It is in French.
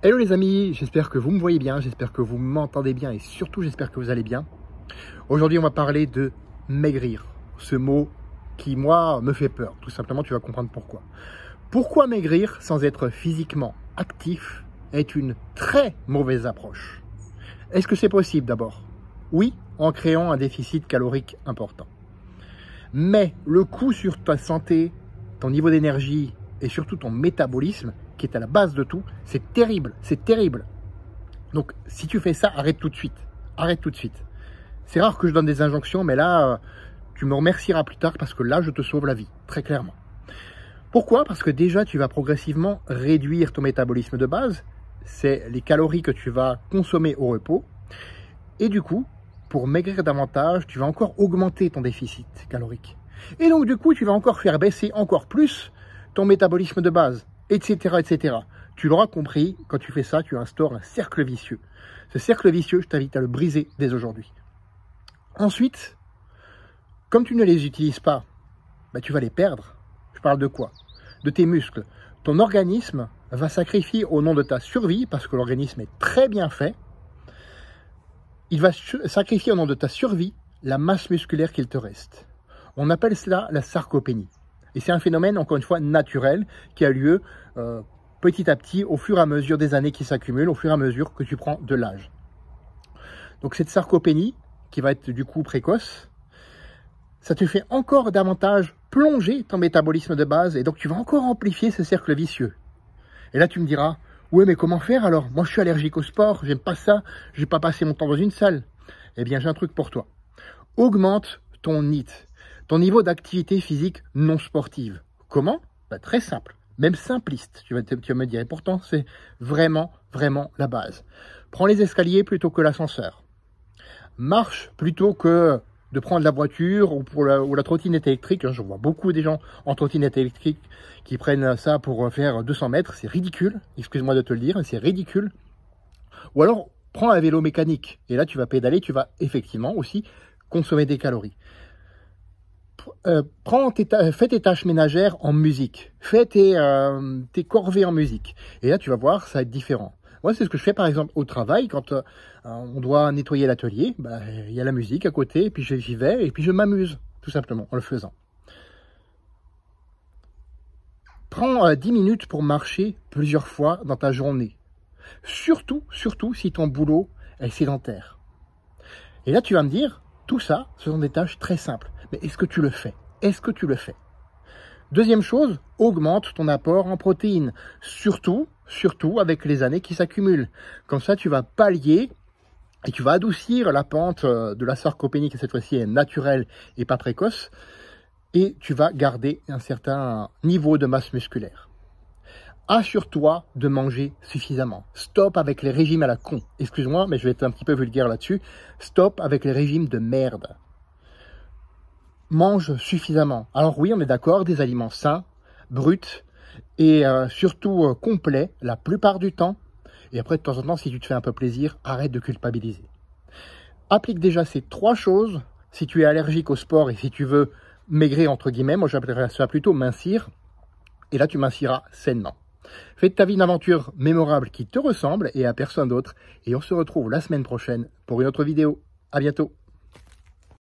Hello les amis, j'espère que vous me voyez bien, j'espère que vous m'entendez bien et surtout j'espère que vous allez bien. Aujourd'hui on va parler de maigrir, ce mot qui moi me fait peur, tout simplement tu vas comprendre pourquoi. Pourquoi maigrir sans être physiquement actif est une très mauvaise approche. Est-ce que c'est possible d'abord? Oui, en créant un déficit calorique important. Mais le coût sur ta santé, ton niveau d'énergie et surtout ton métabolisme, qui est à la base de tout, c'est terrible, c'est terrible. Donc si tu fais ça, arrête tout de suite, arrête tout de suite. C'est rare que je donne des injonctions, mais là, tu me remercieras plus tard parce que là, je te sauve la vie, très clairement. Pourquoi? Parce que déjà, tu vas progressivement réduire ton métabolisme de base, c'est les calories que tu vas consommer au repos, et du coup, pour maigrir davantage, tu vas encore augmenter ton déficit calorique. Et donc du coup, tu vas encore faire baisser encore plus ton métabolisme de base, etc., etc. Tu l'auras compris, quand tu fais ça, tu instaures un cercle vicieux. Ce cercle vicieux, je t'invite à le briser dès aujourd'hui. Ensuite, comme tu ne les utilises pas, tu vas les perdre. Je parle de quoi? De tes muscles. Ton organisme va sacrifier au nom de ta survie, parce que l'organisme est très bien fait, il va sacrifier au nom de ta survie la masse musculaire qu'il te reste. On appelle cela la sarcopénie. Et c'est un phénomène, encore une fois, naturel, qui a lieu petit à petit, au fur et à mesure des années qui s'accumulent, au fur et à mesure que tu prends de l'âge. Donc cette sarcopénie, qui va être du coup précoce, ça te fait encore davantage plonger ton métabolisme de base, et donc tu vas encore amplifier ce cercle vicieux. Et là tu me diras, oui mais comment faire alors? Moi je suis allergique au sport, j'aime pas ça, je vais pas passer mon temps dans une salle. Eh bien j'ai un truc pour toi. Augmente ton NEAT, ton niveau d'activité physique non sportive. Comment? Très simple, même simpliste, tu vas me dire, et pourtant c'est vraiment la base. Prends les escaliers plutôt que l'ascenseur. Marche plutôt que de prendre la voiture ou la trottinette électrique. Je vois beaucoup des gens en trottinette électrique qui prennent ça pour faire 200 mètres. C'est ridicule, excuse-moi de te le dire, c'est ridicule. Ou alors, prends un vélo mécanique. Et là, tu vas pédaler, tu vas effectivement aussi consommer des calories. Fais tes tâches ménagères en musique. Fais tes corvées en musique. Et là, tu vas voir, ça va être différent. Moi, c'est ce que je fais par exemple au travail, quand on doit nettoyer l'atelier, il y a la musique à côté, et puis j'y vais, et puis je m'amuse, tout simplement, en le faisant. Prends 10 minutes pour marcher plusieurs fois dans ta journée. Surtout si ton boulot est sédentaire. Et là, tu vas me dire, tout ça, ce sont des tâches très simples. Mais est-ce que tu le fais? Est-ce que tu le fais? Deuxième chose, augmente ton apport en protéines. Surtout avec les années qui s'accumulent. Comme ça, tu vas pallier et tu vas adoucir la pente de la sarcopénie, qui cette fois-ci est naturelle et pas précoce. Et tu vas garder un certain niveau de masse musculaire. Assure-toi de manger suffisamment. Stop avec les régimes à la con. Excuse-moi, mais je vais être un petit peu vulgaire là-dessus. Stop avec les régimes de merde. Mange suffisamment. Alors oui, on est d'accord, des aliments sains, bruts et surtout complets la plupart du temps. Et après, de temps en temps, si tu te fais un peu plaisir, arrête de culpabiliser. Applique déjà ces 3 choses. Si tu es allergique au sport et si tu veux maigrir, entre guillemets, moi j'appellerais ça plutôt mincir. Et là, tu minciras sainement. Fais de ta vie une aventure mémorable qui te ressemble et à personne d'autre. Et on se retrouve la semaine prochaine pour une autre vidéo. À bientôt.